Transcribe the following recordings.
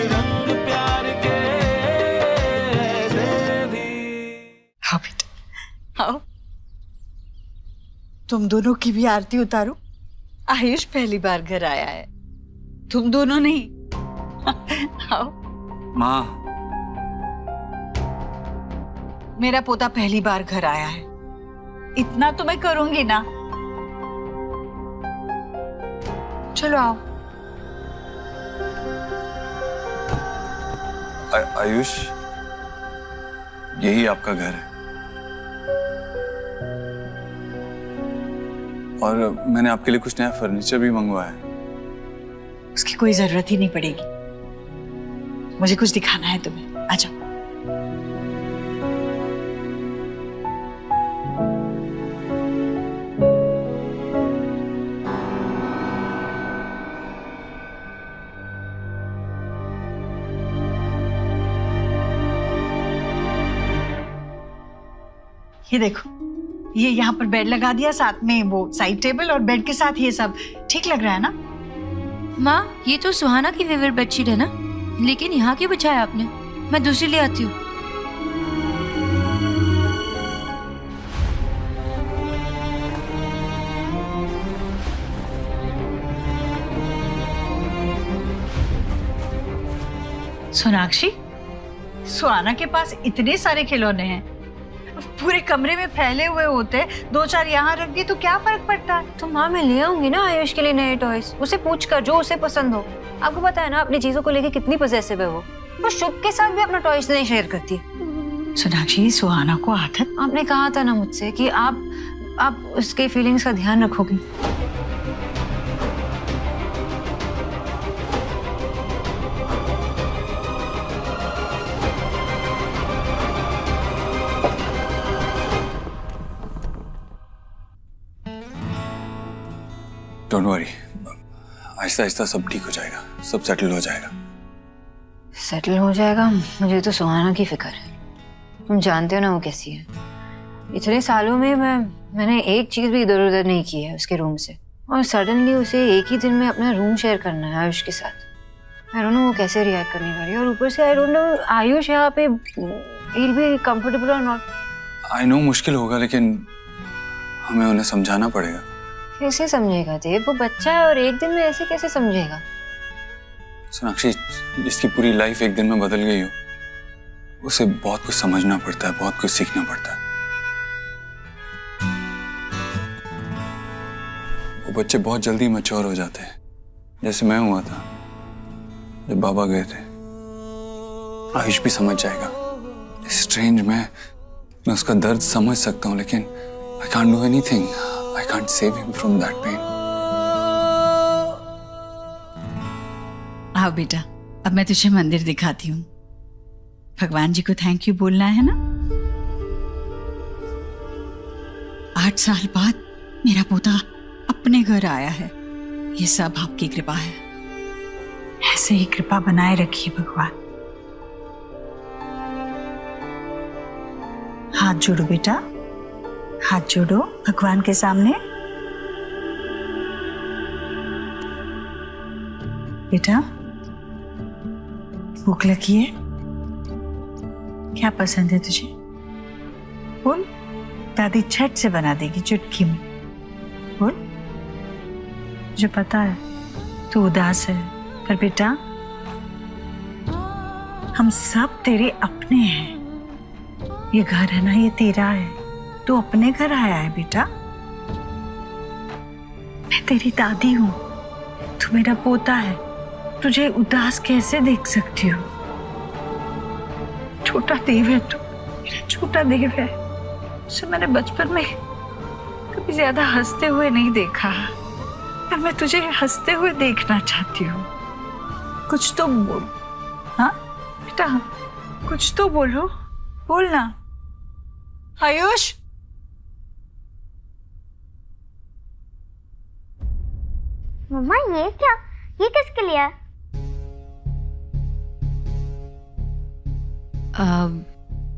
रंग प्यार के ऐसे भी। हाँ बेटा आओ, तुम दोनों की भी आरती उतारो। आयुष पहली बार घर आया है, तुम दोनों नहीं। आओ। माँ, मेरा पोता पहली बार घर आया है, इतना तो मैं करूंगी ना। चलो आओ। आयुष, यही आपका घर है और मैंने आपके लिए कुछ नया फर्नीचर भी मंगवाया है। उसकी कोई जरूरत ही नहीं पड़ेगी, मुझे कुछ दिखाना है तुम्हें, आ जाओ। ये देखो, ये यहाँ पर बेड लगा दिया, साथ में वो साइड टेबल और बेड के साथ ये सब ठीक लग रहा है ना? माँ, ये तो सुहाना की फेवरेट बेडशीट है ना, लेकिन यहाँ क्यों बिछाया आपने? मैं दूसरी ले आती हूँ। सोनाक्षी, सुहाना के पास इतने सारे खिलौने हैं, पूरे कमरे में फैले हुए होते, दो चार यहाँ रख दी तो क्या फर्क पड़ता है? तो माँ, मैं ले आऊंगी ना आयुष के लिए नए टॉयज, उसे पूछ कर जो उसे पसंद हो। आपको पता है ना अपनी चीजों को लेके कितनी पजेसिव है वो शुभ के साथ भी अपना टॉयज नहीं शेयर करती है। सोनाक्षी, सुहाना को आदत। आपने कहा था ना मुझसे कि आप उसके फीलिंग्स का ध्यान रखोगी। डोंट वरी, आहिस्ता आहिस्ता सब ठीक हो जाएगा, सब सेटल हो जाएगा। सेटल हो जाएगा? मुझे तो सुहाना की फिक्र है, तुम जानते हो ना वो कैसी है। इतने सालों में मैंने एक चीज भी इधर उधर नहीं की है उसके रूम से, और सडनली उसे एक ही दिन में अपना रूम शेयर करना है आयुष के साथ। आई डोंट नो वो कैसे रिएक्ट करने वाली है, और ऊपर से आई डोंट नो आयुष यहाँ पे he'll be comfortable or not। I know मुश्किल होगा, लेकिन हमें उन्हें समझाना पड़ेगा। कैसे समझेगा देव? वो बच्चा है और एक दिन में ऐसे कैसे समझेगा? सोनाक्षी, जिसकी पूरी लाइफ एक दिन में बदल गई हो, उसे बहुत कुछ समझना पड़ता है, बहुत कुछ सीखना पड़ता है। वो बच्चे बहुत जल्दी मैच्योर हो जाते हैं, जैसे मैं हुआ था जब बाबा गए थे। आयुष भी समझ जाएगा। स्ट्रेंज, मैं उसका दर्द समझ सकता हूँ, लेकिन I can't do anything. I can't save him from that pain. आओ बेटा, अब मैं तुझे मंदिर दिखाती हूँ। भगवान जी को थैंक यू बोलना है ना। 8 साल बाद मेरा पोता अपने घर आया है, ये सब आपकी कृपा है। ऐसे ही कृपा बनाए रखिए भगवान। हाथ जोड़ो बेटा, हाथ जोड़ो भगवान के सामने। बेटा, भूख लगी है? क्या पसंद है तुझे? बोल, दादी झट से बना देगी चुटकी में। बोल। मुझे पता है तू उदास है, पर बेटा हम सब तेरे अपने हैं। ये घर है ना, ये तेरा है। तू अपने घर आया है बेटा। मैं तेरी दादी हूं, तू मेरा पोता है, तुझे उदास कैसे देख सकती हूँ? छोटा देव है तू, मेरा छोटा देव है। उसे मैंने बचपन में कभी ज्यादा हंसते हुए नहीं देखा, पर मैं तुझे हंसते हुए देखना चाहती हूँ। कुछ तो बोल। हाँ बेटा, कुछ तो बोलो, बोलना। आयुष, मम्मा ये क्या? ये किसके लिए है?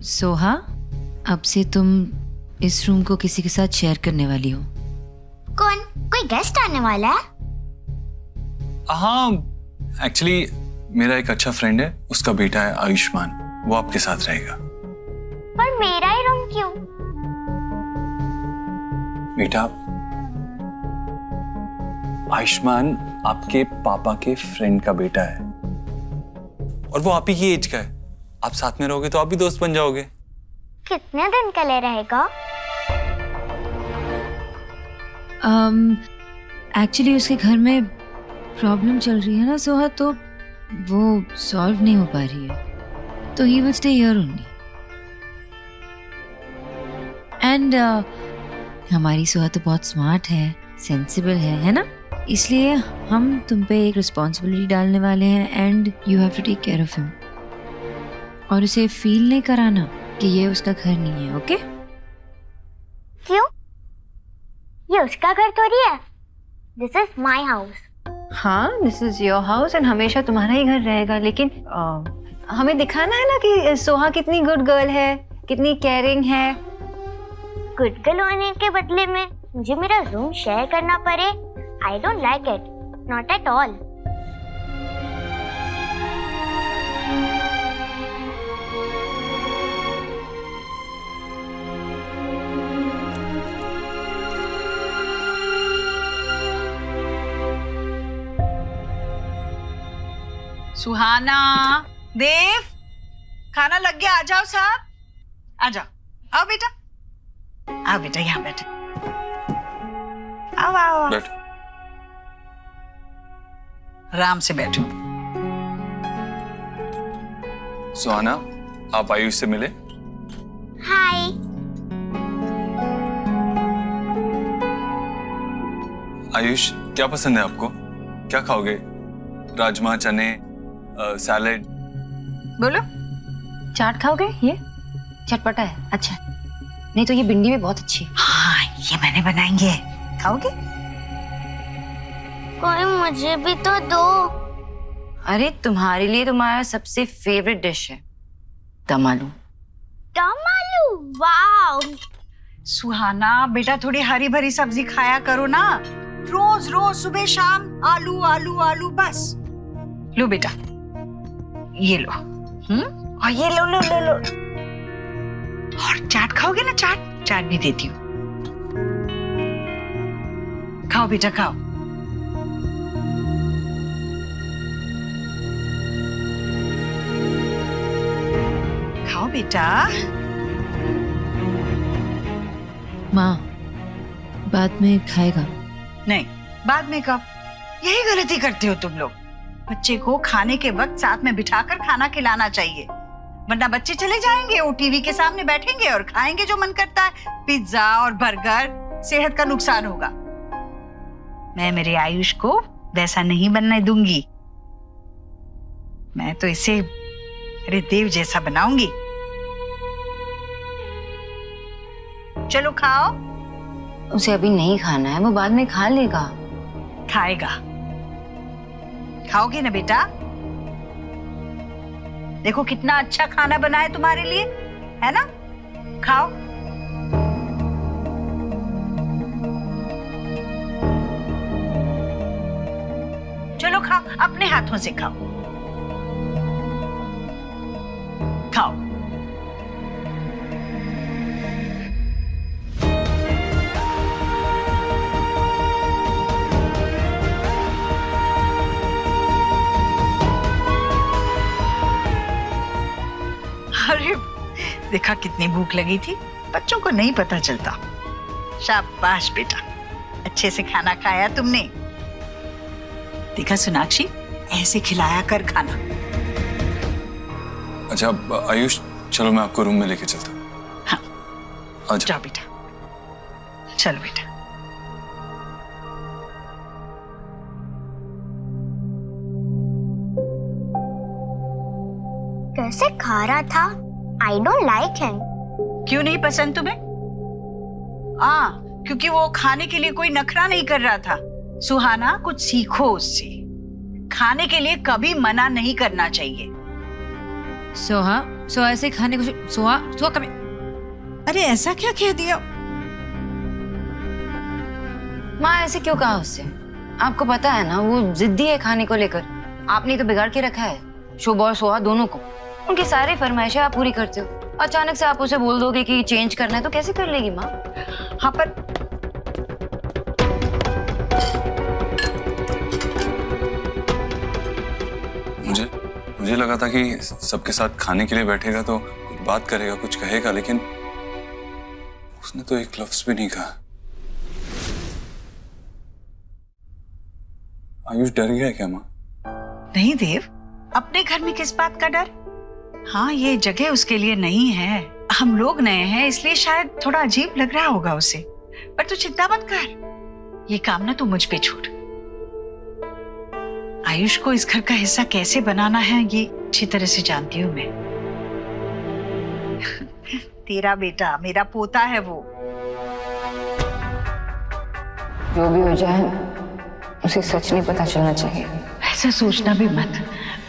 सोहा, अब से तुम इस रूम को किसी के साथ शेयर करने वाली हो। कौन? कोई गेस्ट आने वाला है? हाँ, एक्चुअली मेरा एक अच्छा फ्रेंड है, उसका बेटा है आयुष्मान, वो आपके साथ रहेगा। पर मेरा ही रूम क्यों? बेटा, आयुष्मान आपके पापा के फ्रेंड का बेटा है और वो आप ही की एज का है। आप साथ में रहोगे तो आप भी दोस्त बन जाओगे। कितने दिन के लिए रहेगा? एक्चुअली उसके घर में प्रॉब्लम चल रही है ना सोहा, तो वो सॉल्व नहीं हो पा रही है, तो he will stay here only. And हमारी सोहा तो बहुत स्मार्ट है, सेंसिबल है ना? इसलिए हम तुम पे एक रिस्पॉन्सिबिलिटी डालने वाले हैं and you have to take care of him. और उसे फील नहीं कराना कि ये उसका घर नहीं है, ओके? क्यों? ये उसका घर थोड़ी है। This is my house. हाँ, this is your house and हमेशा तुम्हारा ही घर रहेगा, लेकिन हमें दिखाना है ना कि सोहा कितनी गुड गर्ल है, कितनी केयरिंग है। गुड गर्ल होने के बदले में मुझे मेरा रूम शेयर करना पड़े, I don't like it, not at all. Suhana, Dev, खाना लग गया, आ जाओ साहब, आ जाओ। आओ बेटा, आओ बेटा, यहाँ बैठो। आओ आओ, आओ। बैठ। आराम से बैठो। सुहाना, आप आयुष से मिले? हाय। आयुष, क्या पसंद है आपको? क्या खाओगे? राजमा, चने, सैलेड? बोलो। चाट खाओगे? ये चटपटा है, अच्छा। नहीं तो ये भिंडी भी बहुत अच्छी है। हाँ, ये मैंने बनाएंगे, खाओगे? कोई मुझे भी तो दो। अरे तुम्हारे लिए तुम्हारा सबसे फेवरेट डिश है दम आलू। दम आलू, वाओ। सुहाना बेटा, थोड़ी हरी भरी सब्जी खाया करो ना, रोज रोज सुबह शाम आलू आलू आलू बस। लो बेटा, ये लो। और ये लो लो लो लो। और चाट खाओगे ना? चाट, चाट भी देती हूँ, खाओ बेटा, खाओ। खाओ बेटा। माँ, बाद में खाएगा। नहीं, बाद में कब? यही गलती करते हो तुम लोग। बच्चे को खाने के वक्त साथ में बिठाकर खाना खिलाना चाहिए, वरना बच्चे चले जाएंगे, वो टीवी के सामने बैठेंगे और खाएंगे जो मन करता है, पिज्जा और बर्गर। सेहत का नुकसान होगा। मैं मेरे आयुष को वैसा नहीं बनने दूंगी। मैं तो इसे अरे देव जैसा बनाऊंगी। चलो खाओ। उसे अभी नहीं खाना है, वो बाद में खा लेगा। खाएगा, खाओगे ना बेटा? देखो कितना अच्छा खाना बनाए तुम्हारे लिए, है ना? खाओ। चलो खाओ, अपने हाथों से खाओ, खाओ। अरे देखा कितनी भूख लगी थी, बच्चों को नहीं पता चलता। शाबाश बेटा, अच्छे से खाना खाया तुमने। देखा सोनाक्षी, ऐसे खिलाया कर खाना। अच्छा आयुष, चलो मैं आपको रूम में लेके चलता हूँ। हाँ, आ जाओ बेटा, चलो बेटा। कैसे खा रहा था? आई डोंट लाइक हिम। क्यों नहीं पसंद तुम्हें? क्योंकि वो खाने के लिए कोई नखरा नहीं कर रहा था। सुहाना, कुछ सीखो उससे। खाने के लिए कभी मना नहीं करना चाहिए। सोहा, सोहा ऐसे खाने को सोहा, सोहा कभी। अरे ऐसा क्या कह दिया? माँ ऐसे क्यों कहा उससे? आपको पता है ना वो जिद्दी है खाने को लेकर। आपने तो बिगाड़ के रखा है। शो बॉस हुआ दोनों को, उनकी सारी फरमाइशें आप पूरी करते हो। अचानक से आप उसे बोल दोगे कि चेंज करना है तो कैसे कर लेगी माँ? हाँ पर मुझे लगा था कि सबके साथ खाने के लिए बैठेगा तो बात करेगा, कुछ कहेगा, लेकिन उसने तो एक लफ्ज भी नहीं कहा। आयुष डर गया क्या माँ? नहीं देव, अपने घर में किस बात का डर? हाँ, ये जगह उसके लिए नहीं है, हम लोग नए हैं, इसलिए शायद थोड़ा अजीब लग रहा होगा उसे। पर तू चिंता मत कर, ये काम ना तू मुझ पे छोड़। आयुष को इस घर का हिस्सा कैसे बनाना है ये अच्छी तरह से जानती हूँ मैं। तेरा बेटा मेरा पोता है वो। जो भी हो जाए उसे सच नहीं पता चलना चाहिए। ऐसा सोचना भी मत,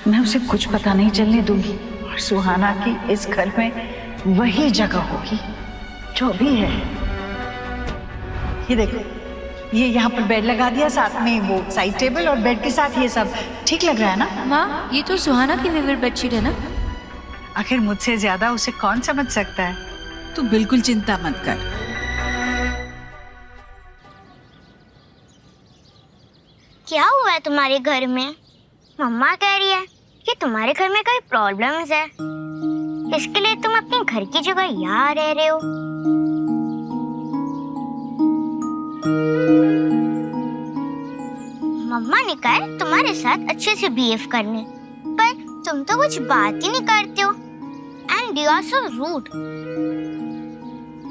मैं उसे कुछ पता नहीं चलने दूंगी। और सुहाना की इस घर में वही जगह होगी जो भी है। ये देखो, ये यहाँ पर बेड लगा दिया, साथ में वो साइड टेबल और बेड के साथ ये सब ठीक लग रहा है ना? माँ, ये तो सुहाना की फेवरेट बेडशीट है ना? आखिर मुझसे ज्यादा उसे कौन समझ सकता है? तू बिल्कुल चिंता मत कर। क्या हुआ है तुम्हारे घर में? मम्मा कह रही है कि तुम्हारे घर में कोई प्रॉब्लम्स है, इसके लिए तुम अपने घर की जगह यहाँ रह रहे हो। मम्मा ने कहा है तुम्हारे साथ अच्छे से बिहेव करने, पर तुम तो कुछ बात ही नहीं करते हो। And you are so rude.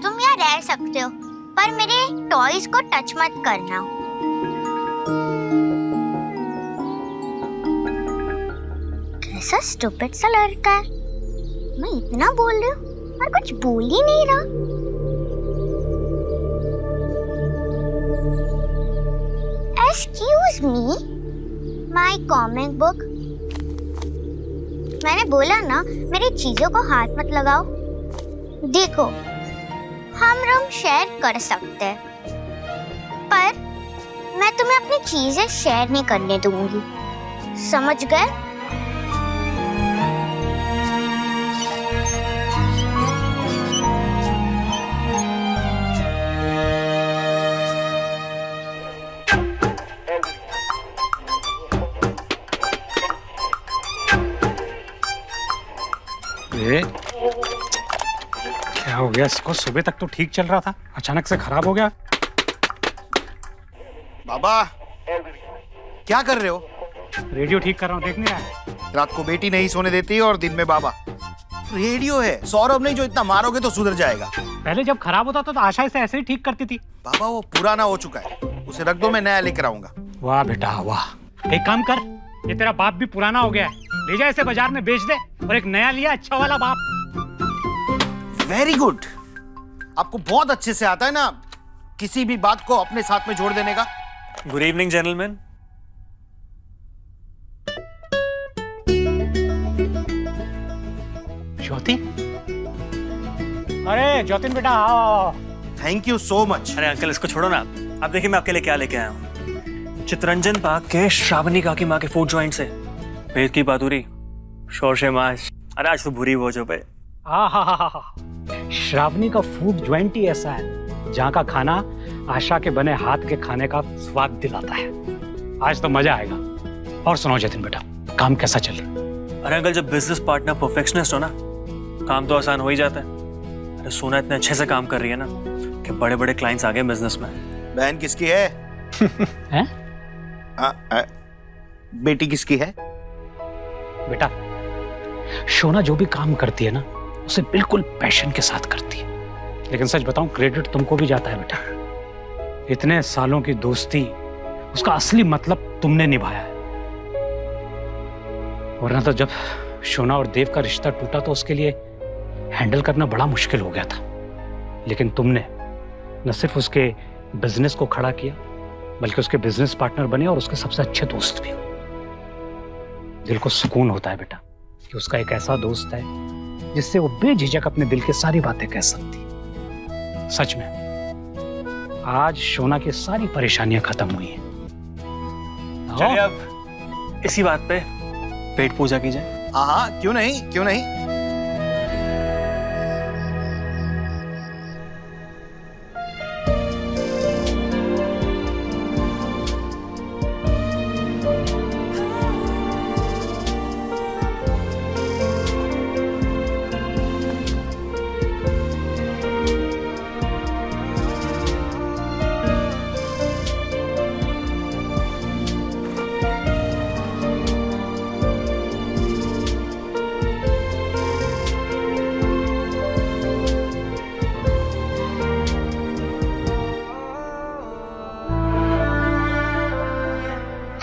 तुम यहाँ रह सकते हो, पर मेरे टॉयज को टच मत करना। कैसा स्टूपिड सा लड़का है, मैं इतना बोल रही हूँ और कुछ बोल ही नहीं रहा। Excuse me, my comic book। मैंने बोला ना मेरी चीजों को हाथ मत लगाओ। देखो, हम रूम शेयर कर सकते हैं, पर मैं तुम्हें अपनी चीजें शेयर नहीं करने दूंगी, समझ गए? क्या हो गया इसको? सुबह तक तो ठीक चल रहा था, अचानक से खराब हो गया। बाबा, क्या कर रहे हो? रेडियो ठीक कर रहा हूँ, देख नहीं रहा है? रात को बेटी नहीं सोने देती और दिन में बाबा। रेडियो है, सौरभ नहीं, जो इतना मारोगे तो सुधर जाएगा। पहले जब खराब होता था तो आशा इसे ऐसे ही ठीक करती थी। बाबा वो पुराना हो चुका है, उसे रख दो, मैं नया लेकर आऊंगा। वाह बेटा वाह, एक काम कर, ये तेरा बाप भी पुराना हो गया है, ले जा इसे बाजार में बेच दे और एक नया लिया अच्छा वाला बाप। वेरी गुड, आपको बहुत अच्छे से आता है ना किसी भी बात को अपने साथ में जोड़ देने का। Good evening gentleman. ज्योति, अरे ज्योतिन बेटा आओ। Thank you so much. अरे अंकल इसको छोड़ो ना, आप देखिए मैं आपके लिए क्या लेके आया हूँ। चितरंजन पार्क के श्रावणी काकी माँ के फूड जॉइंट से भेद की पातुरी, शोरशे माश। अरे आज तो बुरी बोझ हो पे। श्रावणी का फूड ज्वाइंट ही ऐसा है जहाँ का खाना आशा के बने हाथ के खाने का स्वाद दिलाता है। आज तो मजा आएगा। और सुनो जतिन बेटा, काम कैसा चल रहा है? अरे अंकल, जब बिजनेस पार्टनर परफेक्शनिस्ट हो ना, काम तो आसान हो ही जाता है। अरे सोना इतने अच्छे से काम कर रही है ना कि बड़े बड़े क्लाइंट्स आ गए बिजनेस में। बहन किसकी है? हैं? बेटी किसकी है? बेटा, शोना जो भी काम करती है ना उसे बिल्कुल पैशन के साथ करती है। लेकिन सच बताऊं, क्रेडिट तुमको भी जाता है बेटा। इतने सालों की दोस्ती, उसका असली मतलब तुमने निभाया है। वरना तो जब शोना और देव का रिश्ता टूटा तो उसके लिए हैंडल करना बड़ा मुश्किल हो गया था। लेकिन तुमने न सिर्फ उसके बिजनेस को खड़ा किया, बल्कि उसके बिजनेस पार्टनर बने और उसके सबसे अच्छे दोस्त भी हो। दिल को सुकून होता है बेटा कि उसका एक ऐसा दोस्त है जिससे वो बेझिझक अपने दिल की सारी बातें कह सकती है। सच में आज शोना की सारी परेशानियां खत्म हुई हैं। चलिए अब इसी बात पे पेट पूजा कीजिए। हाँ, क्यों नहीं, क्यों नहीं।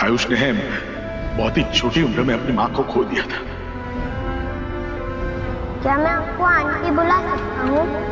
आयुष ने बहुत ही छोटी उम्र में अपनी माँ को खो दिया था। क्या मैं आपको आंटी बुला सकता हूँ?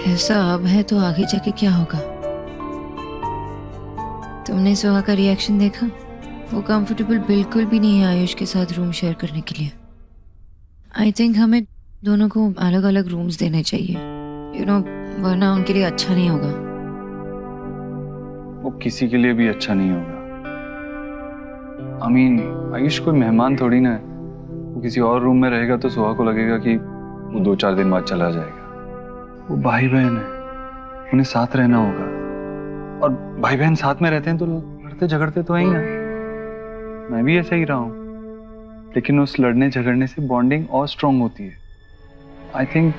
ऐसा अब है तो आगे जाके क्या होगा? तुमने सुहा का रिएक्शन देखा? वो कंफर्टेबल बिल्कुल भी नहीं है आयुष के साथ रूम शेयर करने के लिए। आई थिंक हमें दोनों को अलग अलग रूम्स देने चाहिए, वरना उनके लिए अच्छा नहीं होगा। वो किसी के लिए भी अच्छा नहीं होगा। आयुष कोई मेहमान थोड़ी ना है। वो किसी और रूम में रहेगा तो सुहा को लगेगा कि वो 2-4 दिन बाद चला जाएगा। वो भाई बहन है, उन्हें साथ रहना होगा, और भाई बहन साथ में रहते हैं तो लड़ते झगड़ते तो हैं ही ना। मैं भी ऐसा ही रहा हूं, लेकिन उस लड़ने झगड़ने से बॉन्डिंग और स्ट्रांग होती है। I think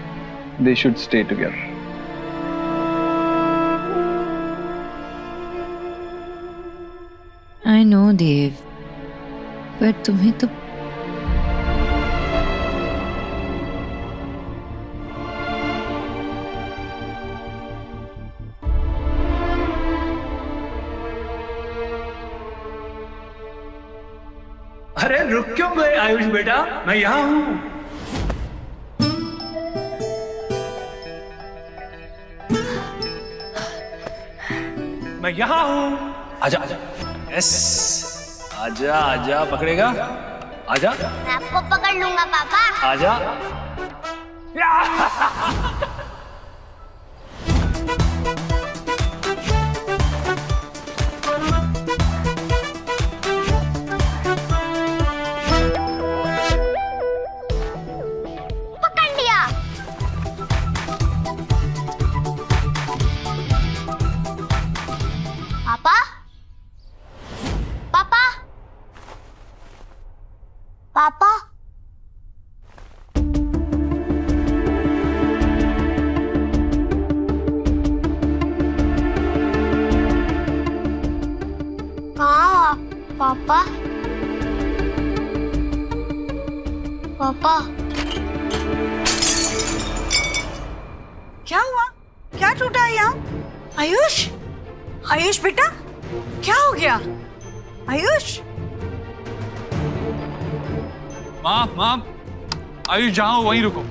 they should stay together. I know Dev, पर तुम्हें तो अरे रुक क्यों गए आयुष बेटा, मैं यहाँ हूँ। मैं यहाँ हूँ। आजा आजा। यस, आजा आजा, पकड़ेगा? आजा। मैं आपको पकड़ लूंगा पापा। आजा। पकड़ लिया। पापा, पापा, पापा। कहाँ पापा? पापा, क्या हुआ? क्या टूटा है यहाँ? आयुष, आयुष बेटा, क्या हो गया? आयुष, माँ, आयुष जहाँ हो वहीं रुको,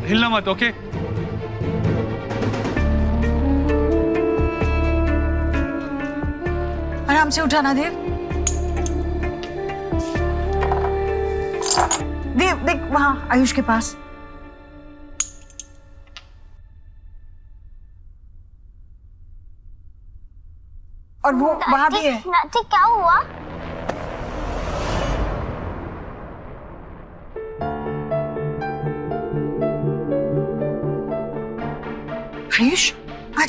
हिलना मत। ओके? आराम से उठाना देव। देव देख वहां आयुष के पास। और वो वहां भी है। नाती क्या हुआ? आयुष, आ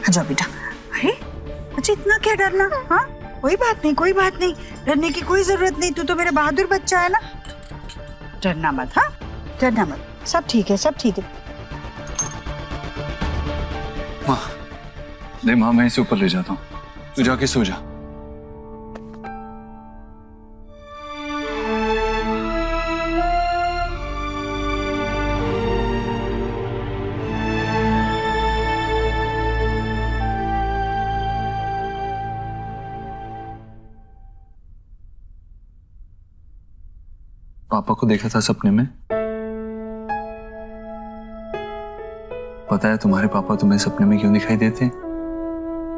जाओ बेटा। अरे अच्छा, इतना क्या डरना? हाँ, कोई बात नहीं, डरने की कोई जरूरत नहीं। तू तो मेरा बहादुर बच्चा है ना। डरना मत, हाँ, डरना मत। सब ठीक है। माँ, मैं इसे ऊपर ले जाता हूँ, तू जाके सो जा। पापा को देखा था सपने में। पता है तुम्हारे पापा तुम्हें सपने में क्यों दिखाई देते हैं?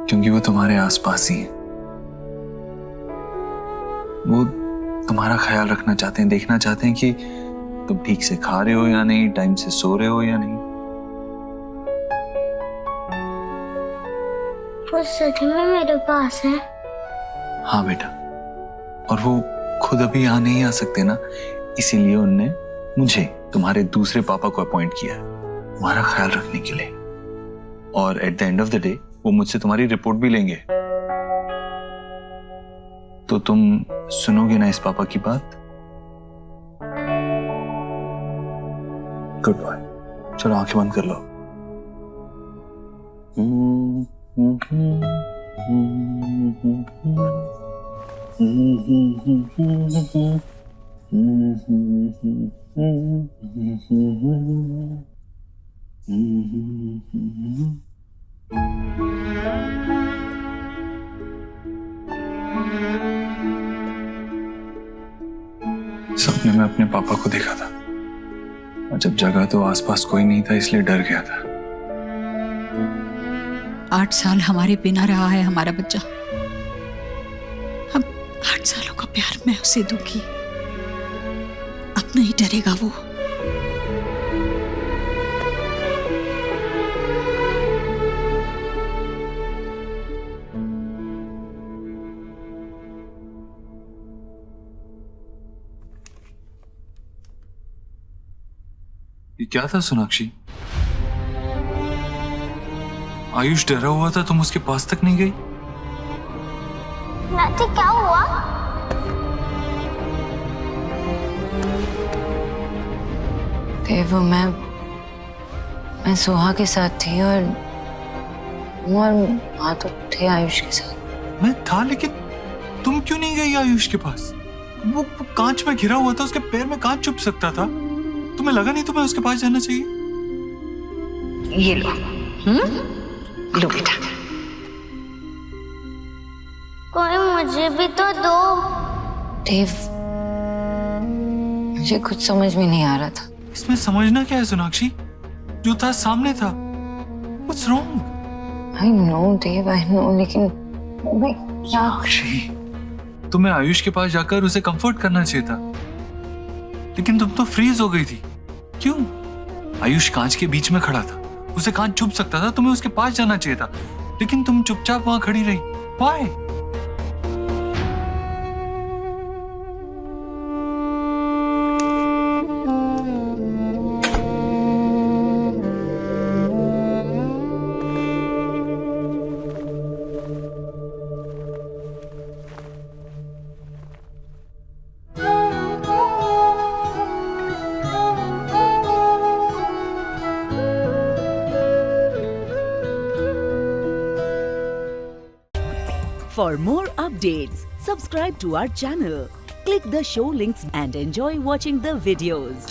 क्योंकि वो तुम्हारे आसपास ही हैं। वो तुम्हारा ख्याल रखना चाहते हैं, देखना चाहते हैं कि तुम ठीक से खा रहे हो या नहीं, टाइम से सो रहे हो या नहीं। वो सच में मेरे पास है? हाँ बेटा, और वो खुद अभी यहाँ नहीं आ सकते ना, इसीलिए उनने मुझे, तुम्हारे दूसरे पापा को अपॉइंट किया है तुम्हारा ख्याल रखने के लिए। और at the end of the day वो मुझसे तुम्हारी रिपोर्ट भी लेंगे। तो तुम सुनोगे ना इस पापा की बात? गुड बॉय, चलो आंखें बंद कर लो। सपने में अपने पापा को देखा था, और जब जगा तो आसपास कोई नहीं था, इसलिए डर गया था। 8 साल हमारे बिना रहा है हमारा बच्चा। अब 8 सालों का प्यार मैं उसे दूंगी, अब नहीं डरेगा वो। ये क्या था सोनाक्षी? आयुष डरा हुआ था, तुम उसके पास तक नहीं गई? नाती क्या हुआ? देव, मैं सोहा के साथ थी और वहाँ तो थे आयुष के साथ। मैं था, लेकिन तुम क्यों नहीं गई आयुष के पास? वो कांच में घिरा हुआ था, उसके पैर में कांच चुभ सकता था। तुम्हें लगा नहीं तुम्हें उसके पास जाना चाहिए? ये लो, लो बेटा। कोई मुझे भी तो दो। देव, मुझे कुछ समझ में नहीं आ रहा था। इसमें समझना क्या है सोनाक्षी? जो था सामने था। What's wrong? I know Dev, I know, लेकिन मैं क्या? सोनाक्षी, तुम्हें आयुष के पास जाकर उसे कंफर्ट करना चाहिए था, लेकिन तुम तो फ्रीज हो गई थी। क्यों? आयुष कांच के बीच में खड़ा था, उसे कांच चुभ सकता था, तुम्हें उसके पास जाना चाहिए था, लेकिन तुम चुपचाप वहां खड़ी रही। Why? For more updates, subscribe to our channel, click the show links and enjoy watching the videos.